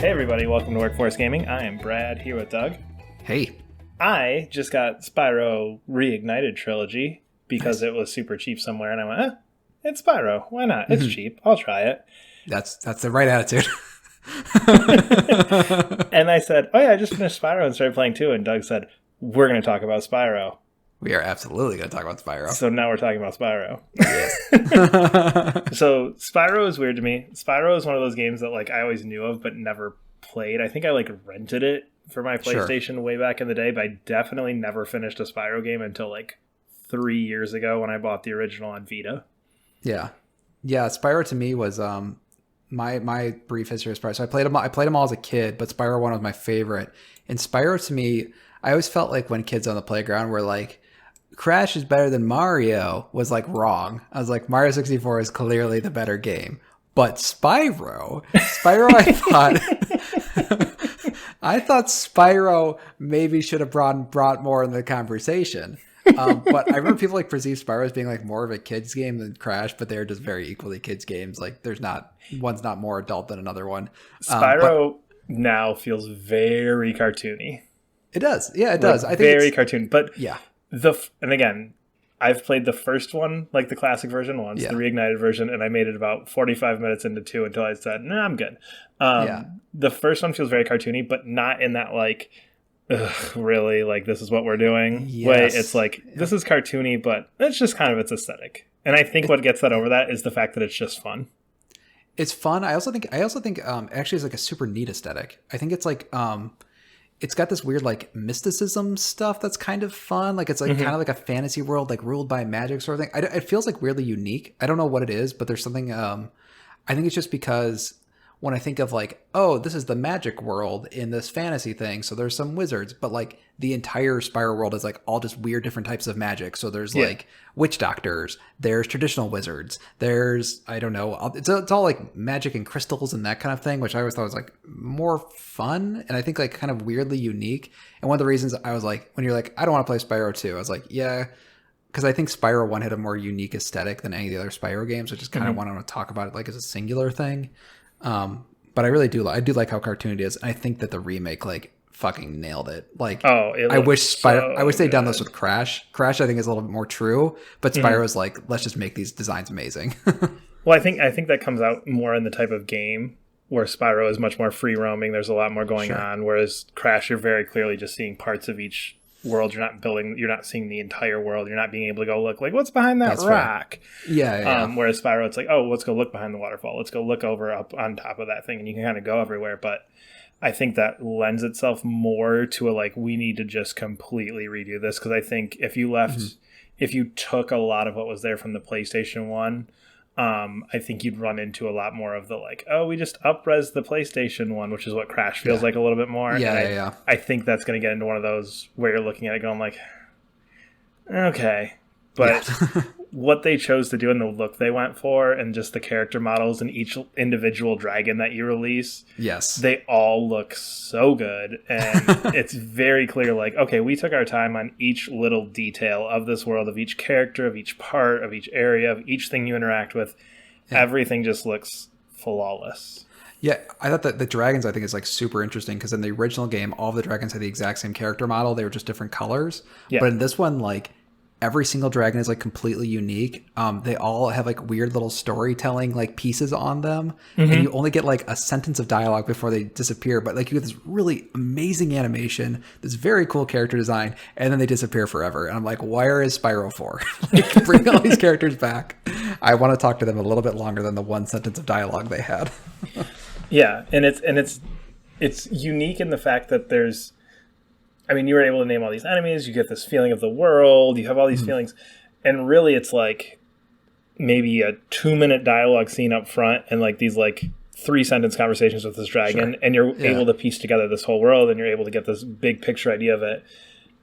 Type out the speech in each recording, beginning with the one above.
Hey everybody, welcome to Workforce Gaming. I am Brad, here with Doug. Hey. I just got Spyro Reignited Trilogy because it was super cheap somewhere, and I went, it's Spyro. Why not? It's cheap. I'll try it. That's the right attitude. And I said, oh yeah, I just finished Spyro and started playing too, and Doug said, we're going to talk about Spyro. We are absolutely going to talk about Spyro. So now we're talking about Spyro. Yes. So Spyro is weird to me. Spyro is one of those games that like I always knew of but never played. I think I like rented it for my PlayStation way back in the day, but I definitely never finished a Spyro game until like 3 years ago when I bought the original on Vita. Yeah. Spyro to me was my brief history of Spyro. So I played them all as a kid, but Spyro 1 was my favorite. And Spyro to me, I always felt like when kids on the playground were like, Crash is better than Mario, was like wrong. I was like, Mario 64 is clearly the better game. But Spyro I thought Spyro maybe should have brought more in the conversation. But I remember people like perceive Spyro as being like more of a kids game than Crash, but they're just very equally kids games. Like one's not more adult than another one. Spyro now feels very cartoony. It does. Yeah, it does. I think very cartoon. But yeah. And again, I've played the first one, like the classic version once, the Reignited version, and I made it about 45 minutes into 2 until I said, nah, I'm good. The first one feels very cartoony, but not in that like, really, like this is what we're doing way. It's like, this is cartoony, but it's just kind of its aesthetic. And I think what gets that over that is the fact that it's just fun. It's fun. I also think actually it's like a super neat aesthetic. I think it's like it's got this weird like mysticism stuff that's kind of fun. Like it's like kind of like a fantasy world, like ruled by magic sort of thing. It feels like weirdly unique. I don't know what it is, but there's something. I think it's just because when I think of like, oh, this is the magic world in this fantasy thing. So there's some wizards, but like the entire Spyro world is like all just weird different types of magic. So there's like witch doctors, there's traditional wizards, there's, I don't know, it's all like magic and crystals and that kind of thing, which I always thought was like more fun. And I think like kind of weirdly unique. And one of the reasons I was like, when you're like, I don't want to play Spyro 2, I was like, yeah, because I think Spyro 1 had a more unique aesthetic than any of the other Spyro games. I just kind of want to talk about it like as a singular thing. But I really do. I do like how cartoony it is. I think that the remake like fucking nailed it. Like, I wish they'd done this with Crash. Crash, I think, is a little bit more true. But Spyro is like, let's just make these designs amazing. Well, I think that comes out more in the type of game where Spyro is much more free roaming. There's a lot more going on. Whereas Crash, you're very clearly just seeing parts of each world. You're not seeing the entire world. You're not being able to go look like what's behind that rock. Yeah. Whereas Spyro, it's like, oh, let's go look behind the waterfall. Let's go look over up on top of that thing, and you can kind of go everywhere. But I think that lends itself more to a like, we need to just completely redo this, because I think if you took a lot of what was there from the PlayStation 1, I think you'd run into a lot more of the like, oh, we just up-res the PlayStation 1, which is what Crash feels like a little bit more. I think that's going to get into one of those where you're looking at it going like, okay. But what they chose to do and the look they went for and just the character models and each individual dragon that you release, they all look so good. And it's very clear like, okay, we took our time on each little detail of this world, of each character, of each part, of each area, of each thing you interact with. Everything just looks flawless. Yeah, I thought that the dragons, I think, is like super interesting, because in the original game, all of the dragons had the exact same character model. They were just different colors. But in this one, like, every single dragon is like completely unique. They all have like weird little storytelling like pieces on them, and you only get like a sentence of dialogue before they disappear. But like you get this really amazing animation, this very cool character design, and then they disappear forever. And I'm like, where is Spyro 4? Like, bring all these characters back. I want to talk to them a little bit longer than the one sentence of dialogue they had. Yeah, and it's unique in the fact that there's, I mean, you were able to name all these enemies, you get this feeling of the world, you have all these feelings, and really it's like maybe a 2-minute dialogue scene up front and like these like 3-sentence conversations with this dragon, and you're able to piece together this whole world, and you're able to get this big picture idea of it.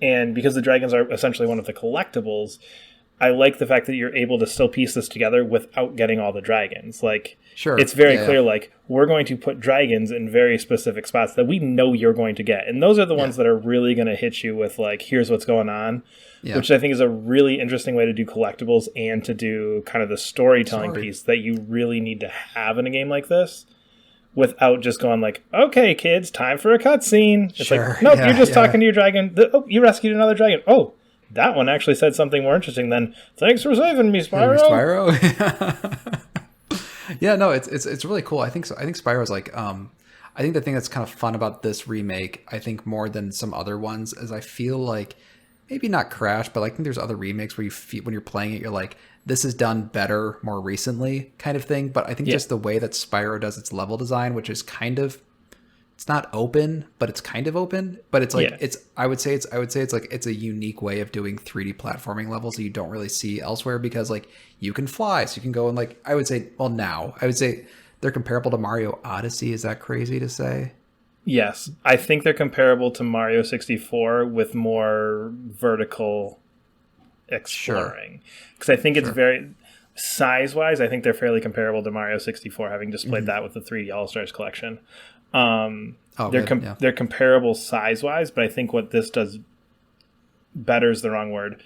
And because the dragons are essentially one of the collectibles, I like the fact that you're able to still piece this together without getting all the dragons. Like, it's very clear, like, we're going to put dragons in very specific spots that we know you're going to get. And those are the ones that are really going to hit you with, like, here's what's going on, which I think is a really interesting way to do collectibles and to do kind of the storytelling piece that you really need to have in a game like this. without just going like, okay, kids, time for a cutscene. It's Sure. like, nope, Yeah, you're just yeah. talking to your dragon. Oh, you rescued another dragon. Oh, that one actually said something more interesting than, thanks for saving me, Spyro. Spyro. Yeah, no, it's really cool. I think so. I think Spyro's like I think the thing that's kind of fun about this remake, I think more than some other ones, is I feel like maybe not Crash, but I think there's other remakes where you feel when you're playing it, you're like, this is done better more recently, kind of thing. But I think just the way that Spyro does its level design, which is kind of, it's not open, but it's kind of open. But it's like I would say it's like it's a unique way of doing 3D platforming levels that you don't really see elsewhere, because like you can fly, so you can go and like I would say they're comparable to Mario Odyssey. Is that crazy to say? Yes, I think they're comparable to Mario 64 with more vertical exploring. Because I think it's very size-wise, I think they're fairly comparable to Mario 64, having just played that with the 3D All-Stars collection. They're comparable size-wise, but I think what this does better is the wrong word.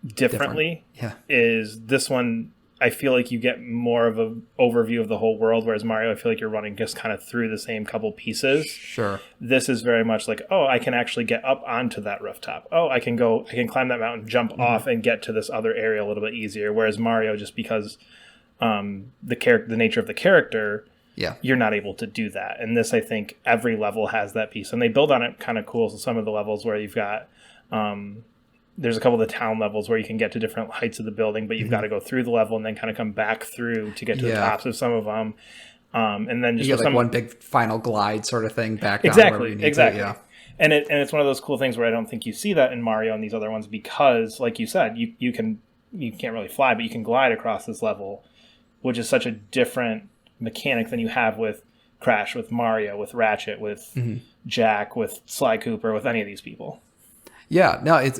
Differently is this one. I feel like you get more of an overview of the whole world, whereas Mario, I feel like you're running just kind of through the same couple pieces. Sure. This is very much like, oh, I can actually get up onto that rooftop. Oh, I can climb that mountain, jump off, and get to this other area a little bit easier. Whereas Mario, just because the nature of the character, you're not able to do that. And this, I think, every level has that piece, and they build on it kind of cool. So some of the levels where you've got there's a couple of the town levels where you can get to different heights of the building, but you've got to go through the level and then kind of come back through to get to the tops of some of them. And then just you get like one big final glide sort of thing back down. Exactly. Yeah. And it's one of those cool things where I don't think you see that in Mario and these other ones, because like you said, you can't really fly, but you can glide across this level, which is such a different mechanic than you have with Crash, with Mario, with Ratchet, with Jack, with Sly Cooper, with any of these people. Yeah, no, it's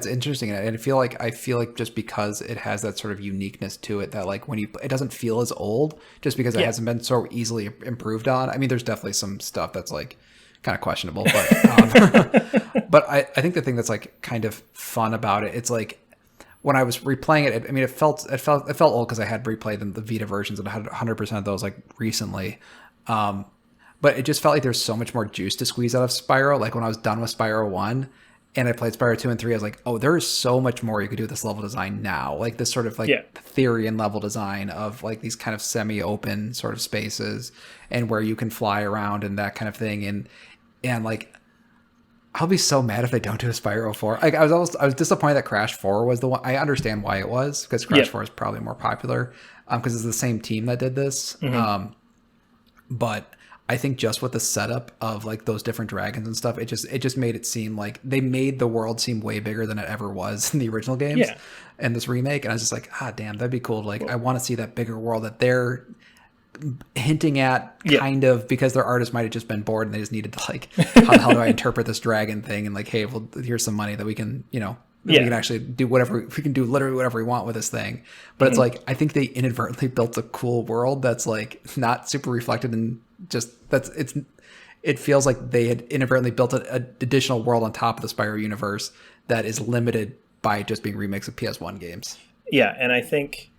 interesting, and I feel like just because it has that sort of uniqueness to it, that like it doesn't feel as old, just because it hasn't been so easily improved on. I mean, there's definitely some stuff that's like kind of questionable, but but I think the thing that's like kind of fun about it, it's like when I was replaying it, I mean, it felt old because I had replayed the Vita versions and I had 100% of those like recently. But it just felt like there's so much more juice to squeeze out of Spyro. Like when I was done with Spyro 1 and I played Spyro 2 and 3, I was like, oh, there is so much more you could do with this level design now. Like this sort of like theory and level design of like these kind of semi-open sort of spaces and where you can fly around and that kind of thing. And like, I'll be so mad if they don't do a Spyro 4. Like I was disappointed that Crash 4 was the one. I understand why it was, because Crash 4 is probably more popular because it's the same team that did this. But I think just with the setup of like those different dragons and stuff, it just made it seem like they made the world seem way bigger than it ever was in the original games and this remake. And I was just like, damn, that'd be cool. Like, I want to see that bigger world that they're hinting at, kind of, because their artists might have just been bored and they just needed to like, how the hell do I interpret this dragon thing? And like, hey, well, here's some money that we can, we can actually do whatever, we can do literally whatever we want with this thing. But it's like, I think they inadvertently built a cool world that's like not super reflected in just it feels like they had inadvertently built an additional world on top of the Spyro universe that is limited by just being remakes of PS1 games. Yeah, and I think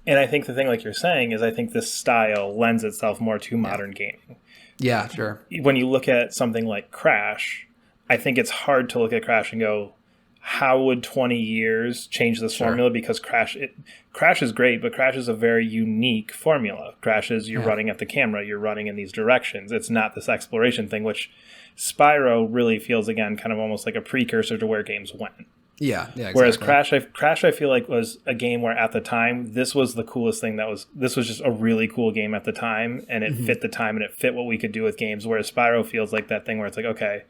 the thing, like you're saying, is I think this style lends itself more to modern gaming. Yeah, sure. When you look at something like Crash, I think it's hard to look at Crash and go, how would 20 years change this formula? Because Crash is great, but Crash is a very unique formula. Crash is you're running at the camera, you're running in these directions. It's not this exploration thing, which Spyro really feels, again, kind of almost like a precursor to where games went. Yeah, exactly. Whereas Crash, I feel like was a game where at the time, this was the coolest thing this was just a really cool game at the time, and it fit the time and it fit what we could do with games, whereas Spyro feels like that thing where it's like, okay,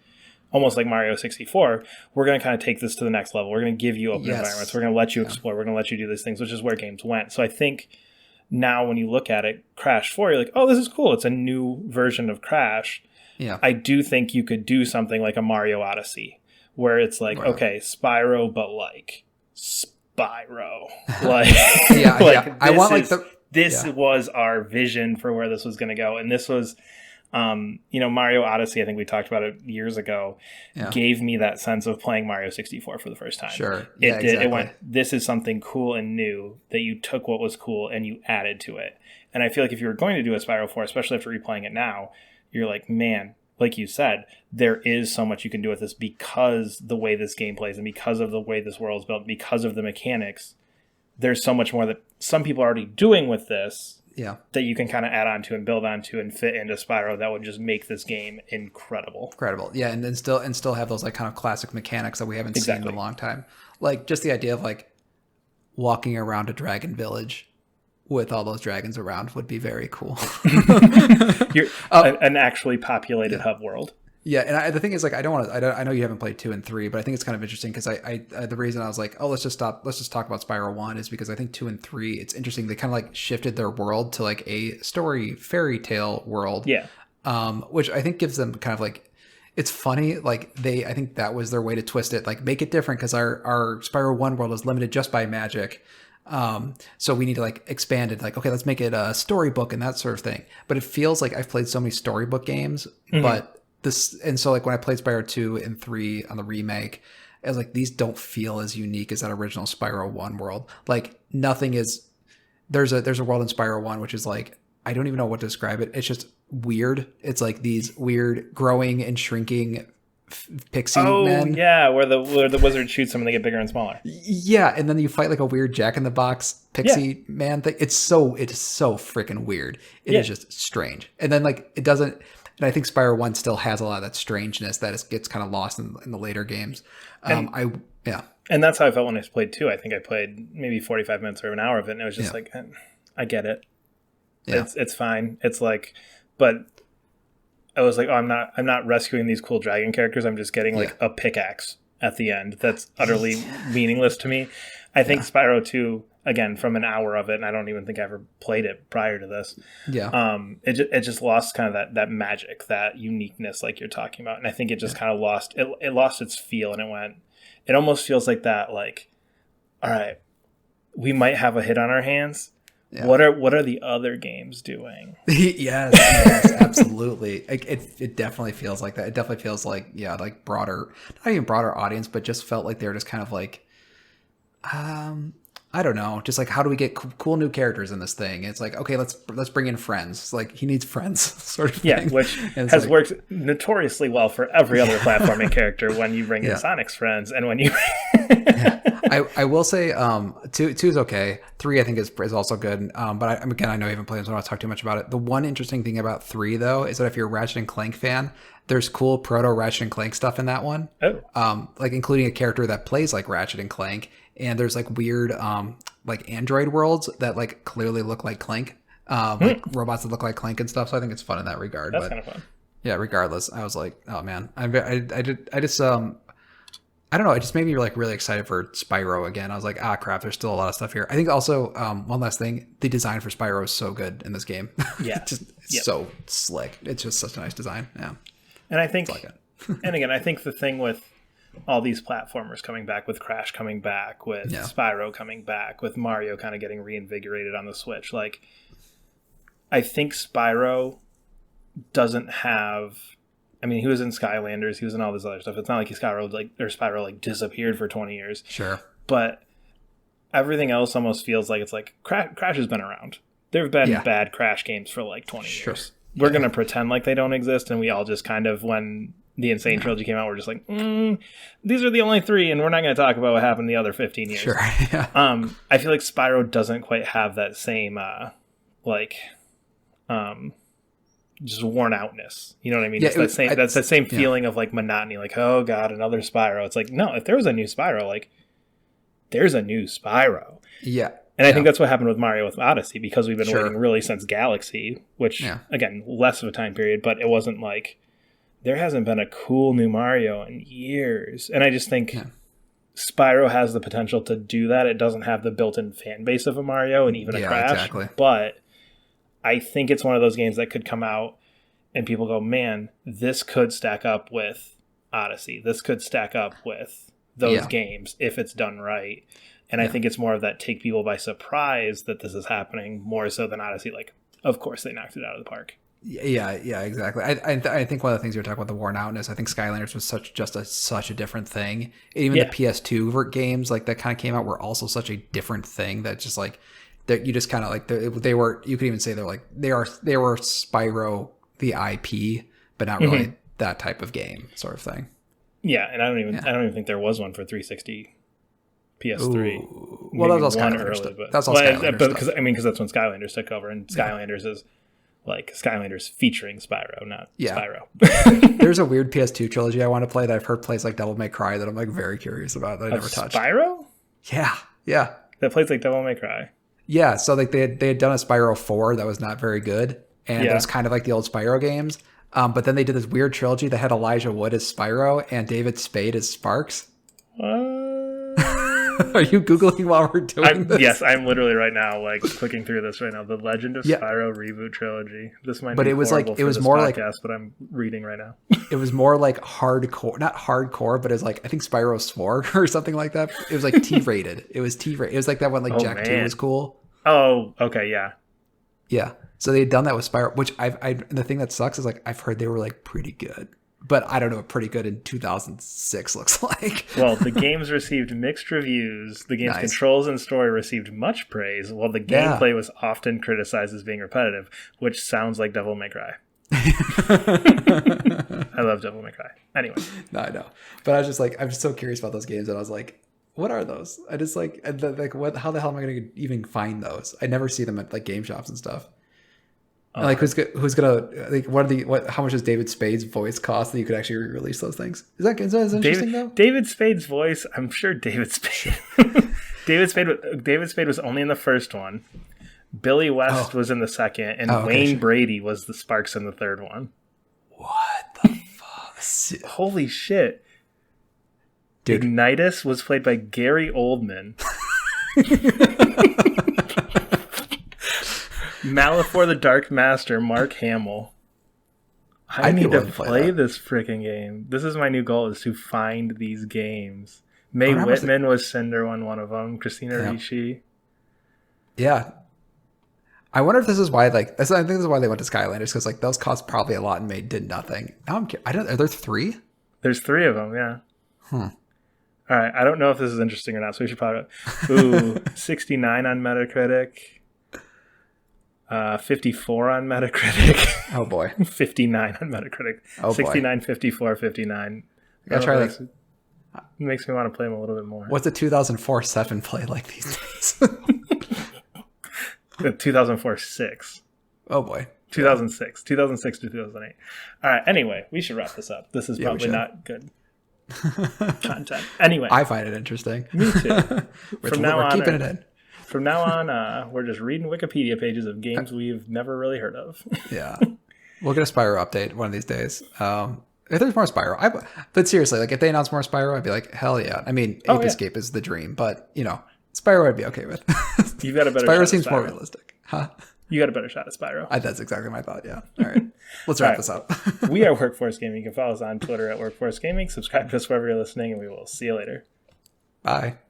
almost like Mario 64, we're going to kind of take this to the next level. We're going to give you open environments. We're going to let you explore. We're going to let you do these things, which is where games went. So I think now when you look at it, Crash 4, you're like, oh, this is cool. It's a new version of Crash. Yeah. I do think you could do something like a Mario Odyssey, where it's like, okay, Spyro, but like Spyro. Like, I want like this was our vision for where this was going to go. And this was Mario Odyssey, I think we talked about it years ago, Yeah. gave me that sense of playing Mario 64 for the first time. Sure. Yeah, It did. exactly. It went, this is something cool and new that you took what was cool and you added to it. And I feel like if you were going to do a Spyro 4, especially after replaying it now, you're like, man, like you said, there is so much you can do with this because the way this game plays and because of the way this world is built, because of the mechanics, there's so much more that some people are already doing with this. Yeah. That you can kind of add onto and build onto and fit into Spyro that would just make this game incredible. Incredible. Yeah, and then still have those like kind of classic mechanics that we haven't seen in a long time. Like just the idea of like walking around a dragon village with all those dragons around would be very cool. An actually populated hub world. Yeah, and the thing is, like, I know you haven't played 2 and 3, but I think it's kind of interesting because I the reason I was like, oh, let's just talk about Spyro 1 is because I think 2 and 3, it's interesting. They kind of like shifted their world to like a story fairy tale world. Yeah. Which I think gives them kind of like, it's funny. Like I think that was their way to twist it, like make it different because our Spyro 1 world is limited just by magic. So we need to like expand it, like, okay, let's make it a storybook and that sort of thing. But it feels like I've played so many storybook games, but and so like when I played Spyro 2 and 3 on the remake, I was like, these don't feel as unique as that original Spyro 1 world. Like nothing is, there's a world in Spyro 1 which is like, I don't even know what to describe it. It's just weird. It's like these weird growing and shrinking pixie men. Yeah, where the wizard shoots them and they get bigger and smaller. Yeah, and then you fight like a weird Jack-in-the-Box pixie man thing. It is so freaking weird. It is just strange. And then like it doesn't. And I think Spyro 1 still has a lot of that strangeness that gets kind of lost in the later games. And that's how I felt when I played 2. I think I played maybe 45 minutes or an hour of it, and it was just like, I get it. Yeah. It's fine. It's like, but I was like, oh, I'm not rescuing these cool dragon characters. I'm just getting like a pickaxe at the end. That's utterly meaningless to me. I think Spyro 2, again, from an hour of it, and I don't even think I ever played it prior to this. Yeah. It just lost kind of that magic, that uniqueness, like you're talking about, and I think it just kind of lost it lost its feel, and it almost feels like that, like, all right, we might have a hit on our hands. Yeah. What are the other games doing? yes, absolutely. It definitely feels like that. It definitely feels like like broader, not even broader audience, but just felt like they were just kind of like, I don't know, just like how do we get cool new characters in this thing? It's like, okay, let's bring in friends. It's like he needs friends, sort of thing. Yeah, which has worked notoriously well for every other platforming character when you bring in Sonic's friends and when you. I will say 2 is okay. 3 I think is also good. But I know you haven't played, so I don't want to talk too much about it. The one interesting thing about 3 though is that if you're a Ratchet and Clank fan, there's cool proto Ratchet and Clank stuff in that one. Oh. Like including a character that plays like Ratchet and Clank, and there's like weird like android worlds that like clearly look like Clank. Like robots that look like Clank and stuff. So I think it's fun in that regard. That's kind of fun. Yeah, regardless, I was like, oh man, I just I don't know. It just made me like really excited for Spyro again. I was like, crap, there's still a lot of stuff here. I think also one last thing, the design for Spyro is so good in this game. Yeah, it's so slick. It's just such a nice design. Yeah, and I think, and again, I think the thing with all these platformers coming back, with Crash coming back, with Spyro coming back, with Mario kind of getting reinvigorated on the Switch, like I think Spyro doesn't have. I mean, he was in Skylanders, he was in all this other stuff. It's not like Spyro disappeared for 20 years. Sure. But everything else almost feels like it's like Crash has been around. There have been bad Crash games for like 20 years. We're going to pretend like they don't exist, and we all just kind of, when the Insane Trilogy came out, we're just like, these are the only 3, and we're not going to talk about what happened the other 15 years. Sure. Yeah. I feel like Spyro doesn't quite have that same, just worn outness, you know what I mean? Yeah, that's that same feeling of like monotony, like, oh god, another Spyro. It's like, no, if there was a new Spyro, like there's a new Spyro. Yeah. And I think that's what happened with Mario with Odyssey, because we've been waiting really since Galaxy, which again, less of a time period, but it wasn't like there hasn't been a cool new Mario in years. And I just think Spyro has the potential to do that. It doesn't have the built-in fan base of a Mario and even a Crash, but I think it's one of those games that could come out and people go, man, this could stack up with Odyssey. This could stack up with those games if it's done right. And I think it's more of that take people by surprise that this is happening, more so than Odyssey. Like, of course they knocked it out of the park. Yeah, exactly. I think one of the things you were talking about the worn outness. I think Skylanders was such a different thing. And even the Yeah. PS2 games like that kind of came out were also such a different thing that just like that you just kind of like they were, you could even say they're like they were Spyro the IP, but not really that type of game sort of thing. Yeah, and I don't even think there was one for 360 PS3. Ooh. Well, that was all Skylanders stuff. But That's all Skylanders stuff. Because that's when Skylanders took over, and Skylanders is like Skylanders featuring Spyro, not Spyro. There's a weird PS2 trilogy I want to play that I've heard plays like Devil May Cry that I'm like very curious about that I never touched. Spyro? Yeah. That plays like Devil May Cry. Yeah, so like they had done a Spyro 4 that was not very good, and it was kind of like the old Spyro games. But then they did this weird trilogy that had Elijah Wood as Spyro and David Spade as Sparks. Are you Googling while we're doing this? Yes, I'm literally right now like clicking through this right now. The Legend of Spyro reboot trilogy. This might be horrible for this podcast, but I'm reading right now. It was more like hardcore, not hardcore, but it was like I think Spyro swore or something like that. It was like T-rated. It was T-rated. It was like that one like Jack 2 was cool. Oh, okay, yeah. Yeah. So they had done that with Spyro, which the thing that sucks is like I've heard they were like pretty good. But I don't know what pretty good in 2006 looks like. Well, the games received mixed reviews. The game's controls and story received much praise, while the gameplay was often criticized as being repetitive, which sounds like Devil May Cry. I love Devil May Cry. Anyway. No, I know. But I was just like, I'm just so curious about those games, and I was like, what are those? I just like how the hell am I going to even find those? I never see them at like game shops and stuff. And like who's gonna like how much does David Spade's voice cost that you could actually release those things? Is that interesting though? David Spade's voice, I'm sure David Spade David Spade was only in the first one. Billy West was in the second, and Wayne Brady was the Sparks in the third one. What the fuck? Holy shit. Dude. Ignitus was played by Gary Oldman. Malifor the Dark Master, Mark Hamill. I need to play this freaking game. This is my new goal, is to find these games. Mae Whitman was Cinder on one of them. Christina Ricci. Yeah. I wonder if this is why, like, I think this is why they went to Skylanders, because like those cost probably a lot and did nothing. Now are there 3? There's 3 of them, yeah. All right, I don't know if this is interesting or not, so we should probably 69 on Metacritic. 54 on Metacritic. Oh boy. 59 on Metacritic. Oh 69, 54, 59. I gotta try that. Makes me want to play them a little bit more. What's a 2004 7 play like these days? 2004 6. Oh boy. 2006 to 2008. All right. Anyway, we should wrap this up. This is probably not good content. Anyway, I find it interesting. Me too. From now on, keeping it in. From now on, we're just reading Wikipedia pages of games we've never really heard of. Yeah. We'll get a Spyro update one of these days. If there's more Spyro. But seriously, like if they announce more Spyro, I'd be like, hell yeah. I mean, Ape Escape is the dream, but, you know, Spyro I'd be okay with. You've got a better Spyro seems more realistic. Huh? You got a better shot at Spyro. That's exactly my thought, yeah. All right. Let's wrap this up. We are Workforce Gaming. You can follow us on Twitter at Workforce Gaming. Subscribe to us wherever you're listening, and we will see you later. Bye.